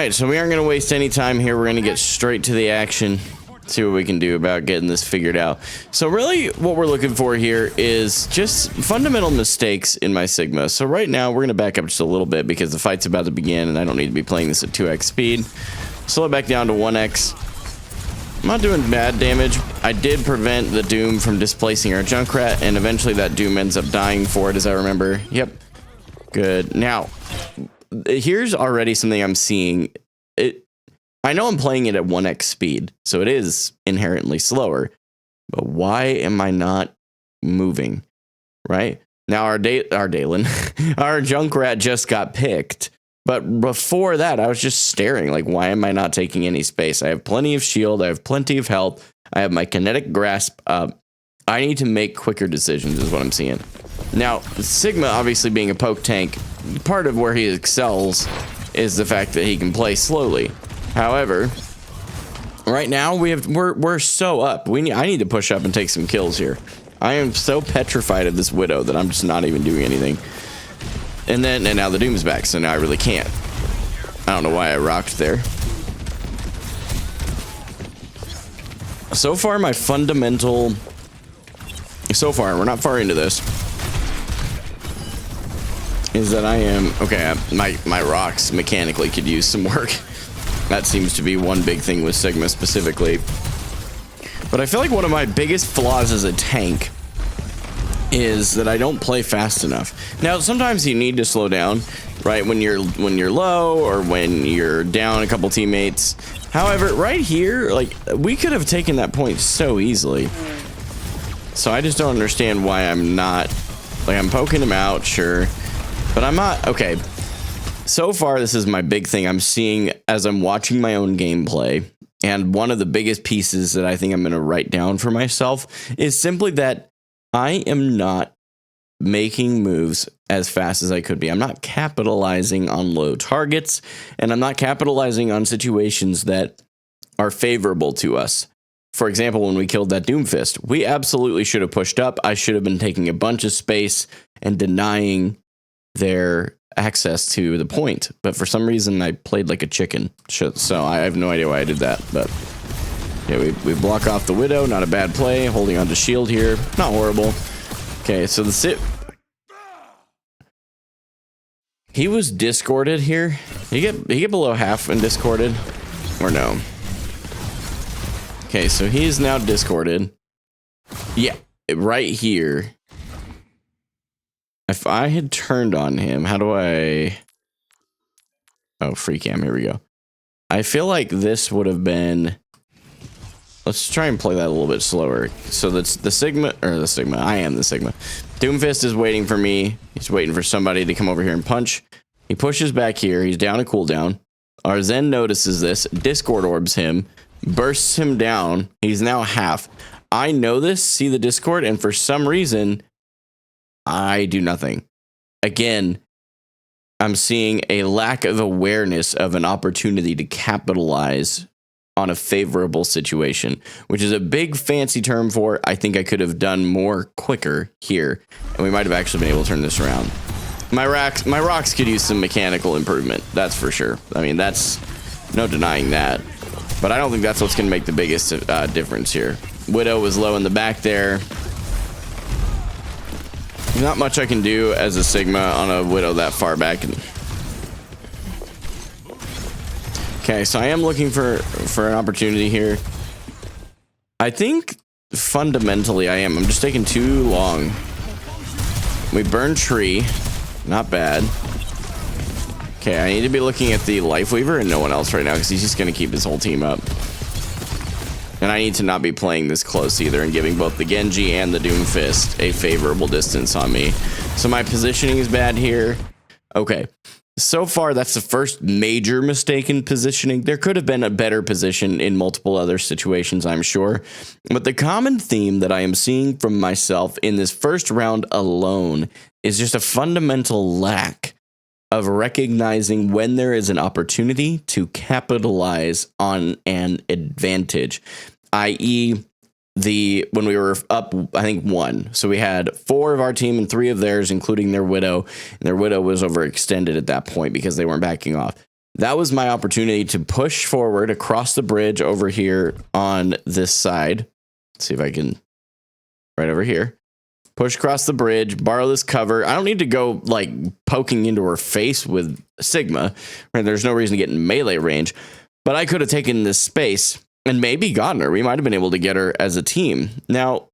right, so we aren't going to waste any time here. We're going to get straight to the action. See what we can do about getting this figured out. So really what we're looking for here is just fundamental mistakes in my Sigma. So right now we're going to back up just a little bit because the fight's about to begin and I don't need to be playing this at 2x speed. Slow it back down to 1x. I'm not doing bad damage. I did prevent the Doom from displacing our Junkrat, and eventually that Doom ends up dying for it, as I remember. Yep. Good. Now, here's already something I'm seeing. I know I'm playing it at 1x speed, so it is inherently slower, but why am I not moving, right? Now our Dalen, our Junkrat just got picked, but before that, I was just staring, like, why am I not taking any space? I have plenty of shield, I have plenty of health, I have my kinetic grasp up. I need to make quicker decisions is what I'm seeing. Now, Sigma, obviously being a poke tank, part of where he excels is the fact that he can play slowly. However, right now we're so up. I need to push up and take some kills here. I am so petrified of this Widow that I'm just not even doing anything. And now the Doom's back, so now I really can't. I don't know why I rocked there. So far, my fundamental. So far, we're not far into this. Is that I am okay? My rocks mechanically could use some work. That seems to be one big thing with Sigma specifically. But I feel like one of my biggest flaws as a tank is that I don't play fast enough. Now, sometimes you need to slow down, right? When you're low or when you're down a couple teammates. However, right here, like, we could have taken that point so easily. So I just don't understand why I'm not, like, I'm poking him out, sure, but I'm not. Okay. So far, this is my big thing I'm seeing as I'm watching my own gameplay. And one of the biggest pieces that I think I'm going to write down for myself is simply that I am not making moves as fast as I could be. I'm not capitalizing on low targets, and I'm not capitalizing on situations that are favorable to us. For example, when we killed that Doomfist, we absolutely should have pushed up. I should have been taking a bunch of space and denying their access to the point, but for some reason I played like a chicken, so I have no idea why I did that. But yeah, we block off the Widow, not a bad play. Holding on to shield here, not horrible. Okay, so the sit, he was discorded here. He get below half and discorded, or no? Okay, so he's now discorded. Yeah, right here. If I had turned on him, how do I... Oh, free cam, here we go. I feel like this would have been... Let's try and play that a little bit slower. So that's the Sigma, I am the Sigma. Doomfist is waiting for me. He's waiting for somebody to come over here and punch. He pushes back here. He's down a cooldown. Our Zen notices this, Discord orbs him, bursts him down. He's now half. I know this, see the Discord, and for some reason... I do nothing. Again, I'm seeing a lack of awareness of an opportunity to capitalize on a favorable situation, which is a big fancy term for I think I could have done more quicker here, and we might have actually been able to turn this around. My rocks could use some mechanical improvement, that's for sure. I mean, that's no denying that, but I don't think that's what's going to make the biggest difference here. Widow was low in the back there. Not much I can do as a Sigma on a Widow that far back. Okay, so I am looking for an opportunity here. I think fundamentally I am. I'm just taking too long. We burn tree. Not bad. Okay, I need to be looking at the Life Weaver and no one else right now because he's just going to keep his whole team up. And I need to not be playing this close either and giving both the Genji and the Doomfist a favorable distance on me. So my positioning is bad here. Okay. So far, that's the first major mistake in positioning. There could have been a better position in multiple other situations, I'm sure. But the common theme that I am seeing from myself in this first round alone is just a fundamental lack of recognizing when there is an opportunity to capitalize on an advantage, i.e. when we were up, I think 1. So we had 4 of our team and 3 of theirs, including their Widow. And their Widow was overextended at that point because they weren't backing off. that was my opportunity to push forward across the bridge over here on this side. Let's see if I can, right over here. Push across the bridge, borrow this cover. I don't need to go like poking into her face with Sigma. Right? There's no reason to get in melee range. But I could have taken this space and maybe gotten her. We might have been able to get her as a team. Now,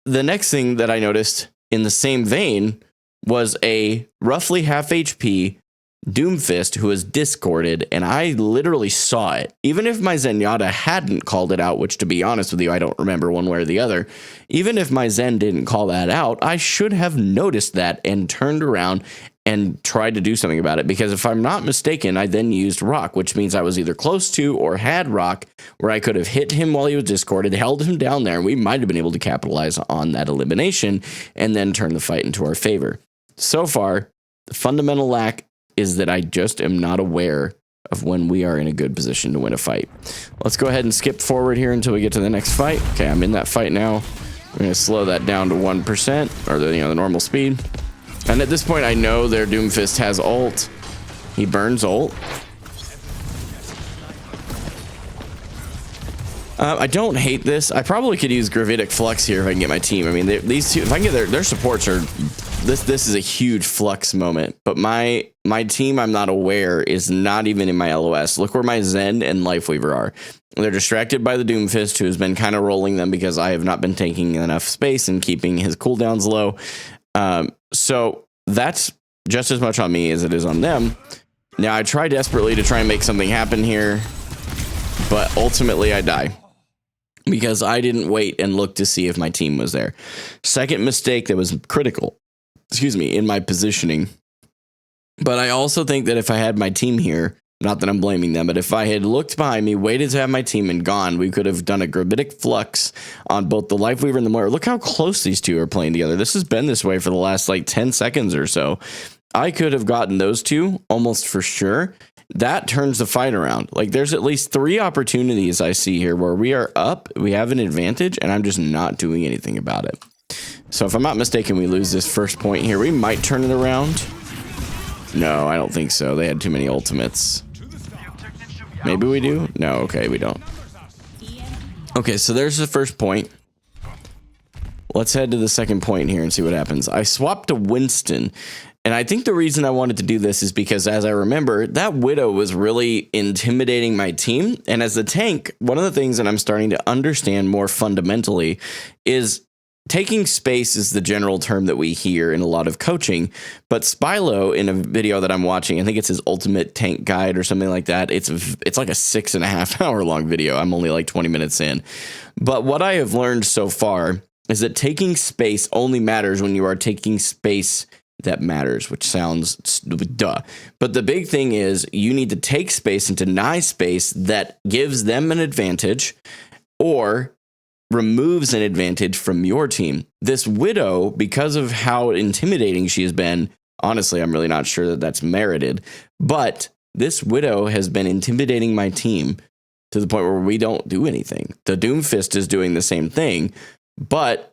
the next thing that I noticed in the same vein was a roughly half HP Doomfist who was discorded, and I literally saw it. Even if my Zenyatta hadn't called it out, which to be honest with you, I don't remember one way or the other, even if my Zen didn't call that out, I should have noticed that and turned around and tried to do something about it, because if I'm not mistaken, I then used Rock, which means I was either close to or had Rock where I could have hit him while he was discorded, held him down there, and we might have been able to capitalize on that elimination and then turn the fight into our favor. So far, the fundamental lack is that I just am not aware of when we are in a good position to win a fight. Let's go ahead and skip forward here until we get to the next fight. Okay, I'm in that fight now. We're going to slow that down to 1%, or the normal speed. And at this point, I know their Doomfist has ult. He burns ult. I don't hate this. I probably could use Gravitic Flux here if I can get my team. I mean, these two, if I can get their supports are, this is a huge flux moment. But my team, I'm not aware, is not even in my LOS. Look where my Zen and Lifeweaver are. They're distracted by the Doomfist, who has been kind of rolling them because I have not been taking enough space and keeping his cooldowns low. So that's just as much on me as it is on them. Now, I try desperately to try and make something happen here, but ultimately I die because I didn't wait and look to see if my team was there. Second mistake that was critical, in my positioning. But I also think that if I had my team here, not that I'm blaming them, but if I had looked behind me, waited to have my team and gone, we could have done a Gravitic Flux on both the Lifeweaver and the Moira. Look how close these two are playing together. This has been this way for the last like 10 seconds or so. I could have gotten those two almost for sure. That turns the fight around. Like, there's at least 3 opportunities I see here where we are up, we have an advantage, and I'm just not doing anything about it. So if I'm not mistaken, we lose this first point here. We might turn it around. No, I don't think so. They had too many ultimates. Maybe we do? No, okay, we don't. Okay, so there's the first point. Let's head to the second point here and see what happens. I swapped to Winston. And I think the reason I wanted to do this is because, as I remember, that Widow was really intimidating my team. And as a tank, one of the things that I'm starting to understand more fundamentally is taking space is the general term that we hear in a lot of coaching. But Spylo, in a video that I'm watching, I think it's his ultimate tank guide or something like that. It's like a 6.5 hour long video. I'm only like 20 minutes in. But what I have learned so far is that taking space only matters when you are taking space that matters, which sounds duh. But the big thing is you need to take space and deny space that gives them an advantage or removes an advantage from your team. This Widow, because of how intimidating she has been, honestly, I'm really not sure that that's merited, but this Widow has been intimidating my team to the point where we don't do anything. The Doomfist is doing the same thing, but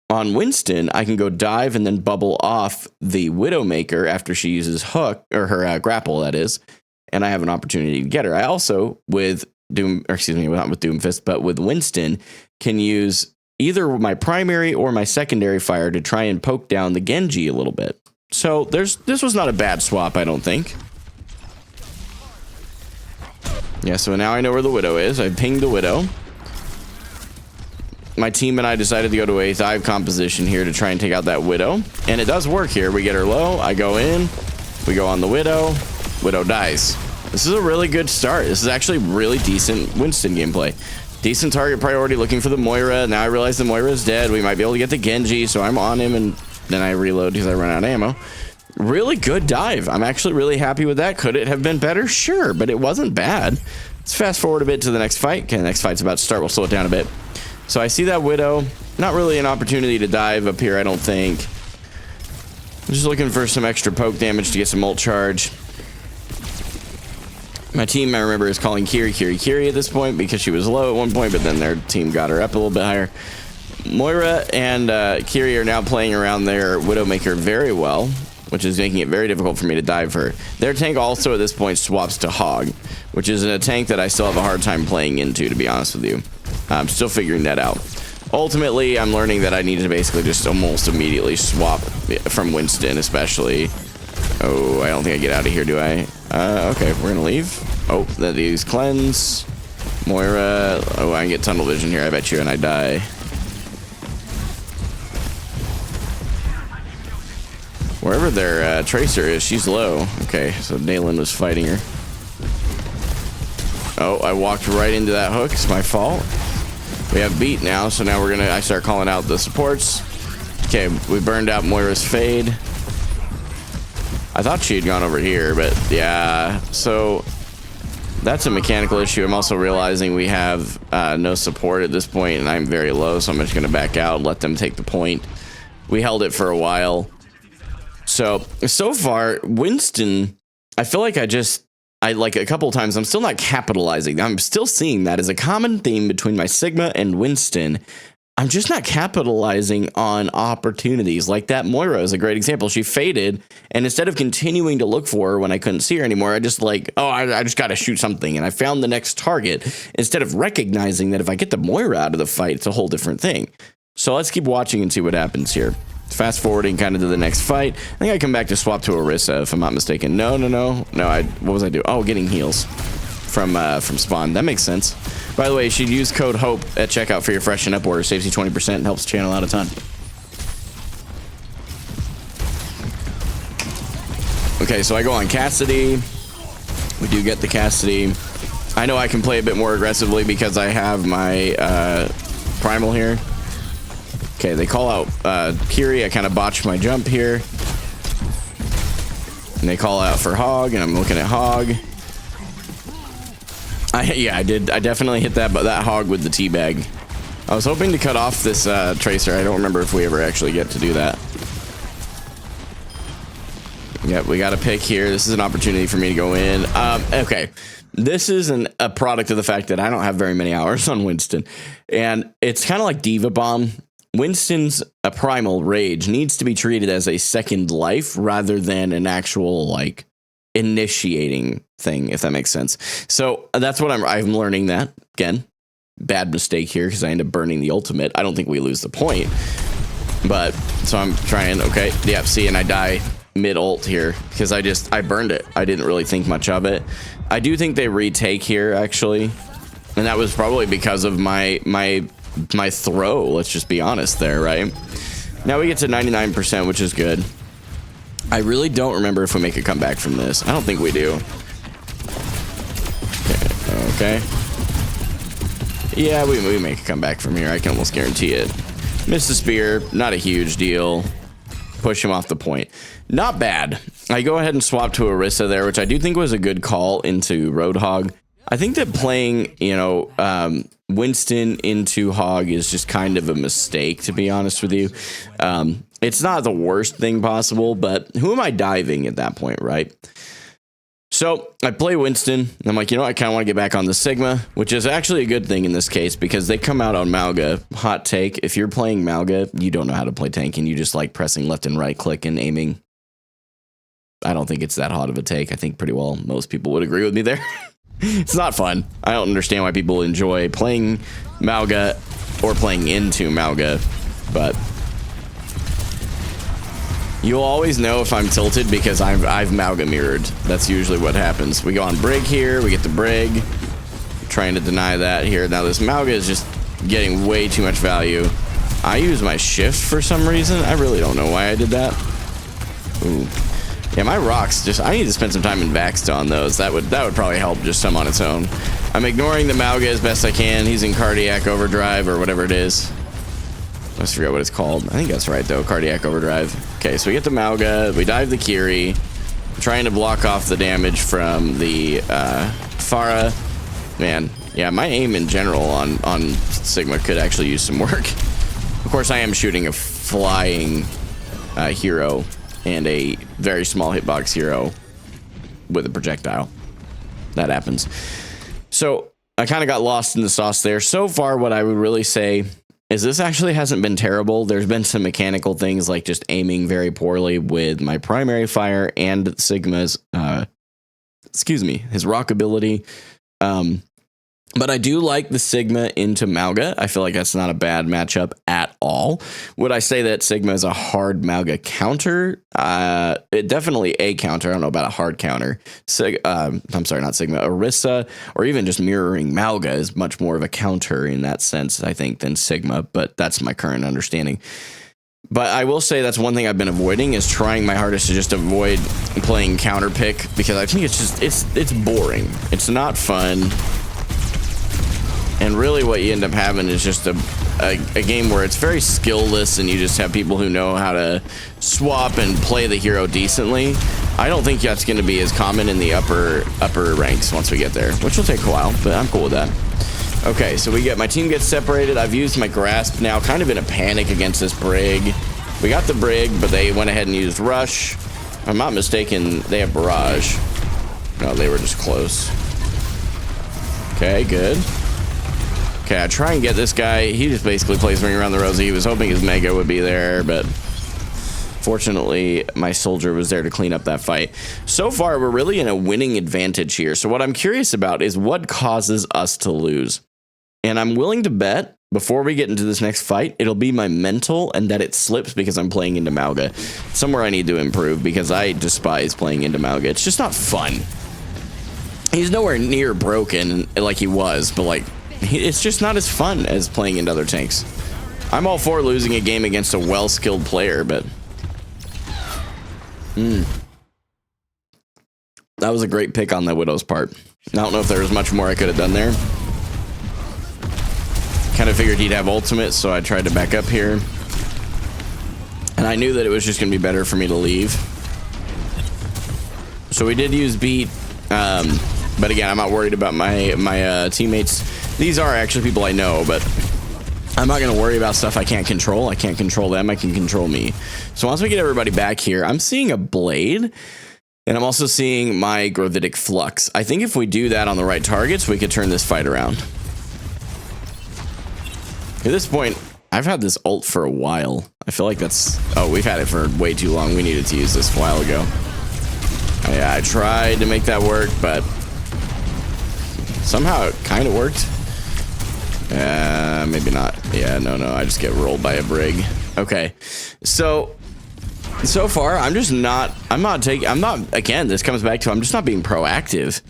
on Winston, I can go dive and then bubble off the Widowmaker after she uses hook, or her grapple, that is, and I have an opportunity to get her. I also, with not with Doomfist, but with Winston, can use either my primary or my secondary fire to try and poke down the Genji a little bit. So this was not a bad swap, I don't think. Yeah, so now I know where the Widow is. I pinged the Widow. My team and I decided to go to a dive composition here to try and take out that Widow. And it does work here. We get her low. I go in. We go on the Widow. Widow dies. This is a really good start. This is actually really decent Winston gameplay. Decent target priority, looking for the Moira. Now I realize the Moira is dead. We might be able to get the Genji, so I'm on him, and then I reload because I run out of ammo. Really good dive. I'm actually really happy with that. Could it have been better? Sure, but it wasn't bad. Let's fast forward a bit to the next fight. Okay, the next fight's about to start. We'll slow it down a bit. So I see that Widow. Not really an opportunity to dive up here, I don't think. I'm just looking for some extra poke damage to get some ult charge. My team, I remember, is calling Kiri at this point because she was low at one point, but then their team got her up a little bit higher. Moira and Kiri are now playing around their Widowmaker very well. which is making it very difficult for me to dive her. Their tank also at this point swaps to Hog, which is a tank that I still have a hard time playing into, to be honest with you. I'm still figuring that out. Ultimately, I'm learning that I need to basically just almost immediately swap from Winston, especially. Oh, I don't think I get out of here, do I? Okay, we're gonna leave. Oh, that these cleanse. Moira. Oh, I can get tunnel vision here, I bet you, and I die. Wherever their Tracer is, she's low. Okay, so Dalen was fighting her. Oh, I walked right into that hook. It's my fault. We have beat now, so now I start calling out the supports. Okay, we burned out Moira's Fade. I thought she had gone over here, but yeah. So that's a mechanical issue. I'm also realizing we have no support at this point, and I'm very low, so I'm just going to back out and let them take the point. We held it for a while. So far, Winston, I feel like I like a couple of times, I'm still not capitalizing. I'm still seeing that as a common theme between my Sigma and Winston. I'm just not capitalizing on opportunities. Like that Moira is a great example. She faded, and instead of continuing to look for her when I couldn't see her anymore, I just I just got to shoot something, and I found the next target instead of recognizing that if I get the Moira out of the fight, it's a whole different thing. So let's keep watching and see what happens here. Fast forwarding kind of to the next fight. I think I come back to swap to Orisa, if I'm not mistaken. No. What was I doing? Oh, getting heals from spawn. That makes sense. By the way, you should use code HOPE at checkout for your freshen up order. Saves you 20% and helps the channel out a ton. Okay, so I go on Cassidy. We do get the Cassidy. I know I can play a bit more aggressively because I have my Primal here. Okay, they call out Kiri. I kind of botched my jump here. And they call out for Hog, and I'm looking at Hog. I did. I definitely hit that Hog with the teabag. I was hoping to cut off this Tracer. I don't remember if we ever actually get to do that. Yep, we got a pick here. This is an opportunity for me to go in. Okay. This is a product of the fact that I don't have very many hours on Winston. And it's kind of like Diva Bomb. Winston's primal rage needs to be treated as a second life rather than an actual like initiating thing, if that makes sense. So that's what I'm learning. That again, bad mistake here because I end up burning the ultimate. I don't think we lose the point, but so I'm trying. Okay, yeah, see, and I die mid ult here because I burned it. I didn't really think much of it. I do think they retake here actually, and that was probably because of my throw, let's just be honest there, right? Now we get to 99%, which is good. I really don't remember if we make a comeback from this. I don't think we do. Okay. Yeah, we make a comeback from here. I can almost guarantee it. Miss the spear, not a huge deal. Push him off the point. Not bad. I go ahead and swap to Orisa there, which I do think was a good call into Roadhog. I think that playing, Winston into Hog is just kind of a mistake, to be honest with you. It's not the worst thing possible, but who am I diving at that point, right? So I play Winston, and I'm like, I kind of want to get back on the Sigma, which is actually a good thing in this case because they come out on Malga. Hot take, if you're playing Malga, you don't know how to play tanking. You just like pressing left and right click and aiming. I don't think it's that hot of a take. I think pretty well most people would agree with me there. It's not fun. I don't understand why people enjoy playing Malga or playing into Malga, but you'll always know if I'm tilted because I've Malga mirrored. That's usually what happens. We go on Brig here. We get the Brig. Trying to deny that here. Now this Malga is just getting way too much value. I use my shift for some reason. I really don't know why I did that. Ooh. Yeah, my rocks I need to spend some time in Vaxta on those. That would probably help just some on its own. I'm ignoring the Malga as best I can. He's in cardiac overdrive or whatever it is. Let's figure out what it's called. I think that's right though, cardiac overdrive. Okay, so we get the Malga, we dive the Kiri, trying to block off the damage from the Pharah. Man, yeah, my aim in general on Sigma could actually use some work. Of course, I am shooting a flying hero and a very small hitbox hero with a projectile. That happens. So I kind of got lost in the sauce there. So far, what I would really say is this actually hasn't been terrible. There's been some mechanical things like just aiming very poorly with my primary fire and Sigma's, his rock ability. But I do like the Sigma into Mauga. I feel like that's not a bad matchup at all. Would I say that Sigma is a hard Mauga counter? It definitely a counter. I don't know about a hard counter. I'm sorry, not Sigma. Orisa, or even just mirroring Mauga is much more of a counter in that sense, I think, than Sigma. But that's my current understanding. But I will say that's one thing I've been avoiding, is trying my hardest to just avoid playing counter pick, because I think it's boring. It's not fun. And really what you end up having is just a game where it's very skillless and you just have people who know how to swap and play the hero decently. I don't think that's going to be as common in the upper ranks once we get there, which will take a while, but I'm cool with that. Okay, so my team gets separated. I've used my grasp now, kind of in a panic against this Brig. We got the Brig, but they went ahead and used Rush. If I'm not mistaken, they have Barrage. No, they were just close. Okay, good. Okay, I try and get this guy. He just basically plays me around the rosy. He was hoping his Mega would be there, but fortunately, my soldier was there to clean up that fight. So far, we're really in a winning advantage here. So what I'm curious about is what causes us to lose. And I'm willing to bet, before we get into this next fight, it'll be my mental and that it slips because I'm playing into Mauga. Somewhere I need to improve, because I despise playing into Mauga. It's just not fun. He's nowhere near broken like he was, but like, it's just not as fun as playing into other tanks. I'm all for losing a game against a well-skilled player, but that was a great pick on the Widow's part. I don't know if there was much more I could have done there. Kind of figured he'd have ultimate, so I tried to back up here. And I knew that it was just going to be better for me to leave. So we did use beat, but again, I'm not worried about my teammates. These are actually people I know, but I'm not going to worry about stuff I can't control. I can't control them. I can control me. So once we get everybody back here, I'm seeing a Blade, and I'm also seeing my Gravitic Flux. I think if we do that on the right targets, we could turn this fight around. At this point, I've had this ult for a while. I feel like that's... Oh, we've had it for way too long. We needed to use this a while ago. Yeah, I tried to make that work, but somehow it kind of worked. Maybe not. Yeah, no, I just get rolled by a Brig. Okay, so far I'm not, again, this comes back to I'm just not being proactive.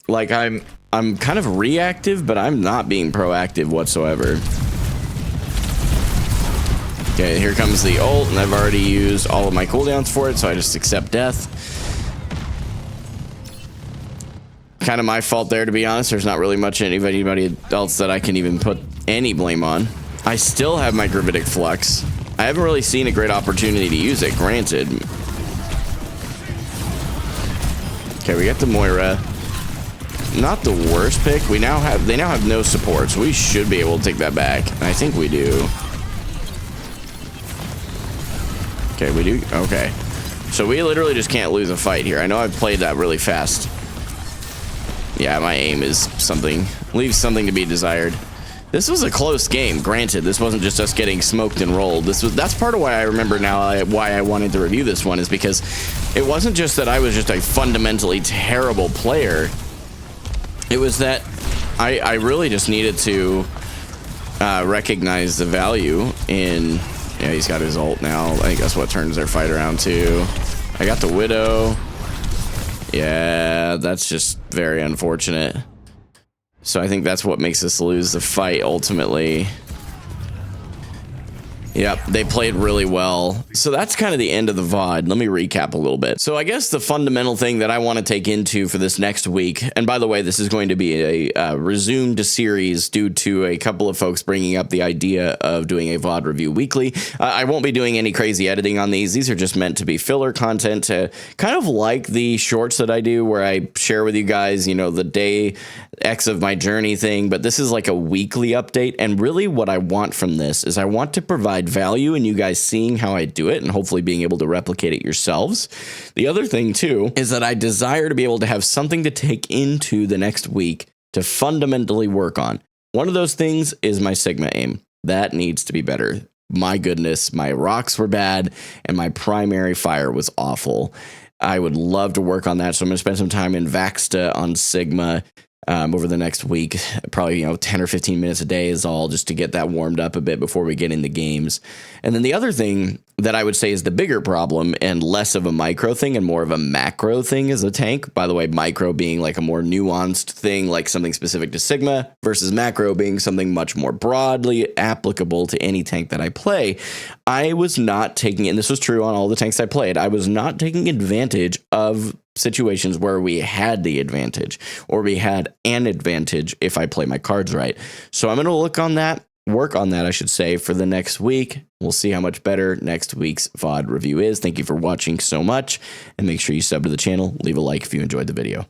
Like I'm kind of reactive, but I'm not being proactive whatsoever. Okay, here comes the ult, and I've already used all of my cooldowns for it, so I just accept death. Kind of my fault there, to be honest. There's not really much anybody else that I can even put any blame on. I still have my Gravitic Flux. I haven't really seen a great opportunity to use it, granted. Okay, we got the Moira. Not the worst pick. They now have no support, so we should be able to take that back. I think we do. Okay, we do. Okay. So we literally just can't lose a fight here. I know I've played that really fast. Yeah, my aim is leaves something to be desired. This was a close game. Granted, this wasn't just us getting smoked and rolled. That's part of why I remember now why I wanted to review this one, is because it wasn't just that I was just a fundamentally terrible player. It was that I really just needed to recognize the value in... Yeah, he's got his ult now. I think that's what turns their fight around too. I got the Widow. Yeah, that's just very unfortunate. So I think that's what makes us lose the fight ultimately. Yep, they played really well. So that's kind of the end of the VOD. Let me recap a little bit. So I guess the fundamental thing that I want to take into for this next week, and by the way, this is going to be a resumed series due to a couple of folks bringing up the idea of doing a VOD review weekly. I won't be doing any crazy editing on these. These are just meant to be filler content, to kind of like the shorts that I do where I share with you guys, you know, the day X of my journey thing, but this is like a weekly update. And really what I want from this is I want to provide value in you guys seeing how I do it and hopefully being able to replicate it yourselves. The other thing too is that I desire to be able to have something to take into the next week to fundamentally work on. One of those things is my Sigma aim. That needs to be better. My goodness, my rocks were bad and my primary fire was awful. I would love to work on that. So I'm going to spend some time in Vaxta on Sigma over the next week. Probably, 10 or 15 minutes a day is all, just to get that warmed up a bit before we get into games. And then the other thing that I would say is the bigger problem, and less of a micro thing and more of a macro thing, is a tank. By the way, micro being like a more nuanced thing, like something specific to Sigma, versus macro being something much more broadly applicable to any tank that I play. I was not taking, and this was true on all the tanks I played, I was not taking advantage of situations where we had the advantage, or we had an advantage if I play my cards right. So I'm going to work on that, I should say, for the next week. We'll see how much better next week's VOD review is. Thank you for watching so much, and make sure you sub to the channel. Leave a like if you enjoyed the video.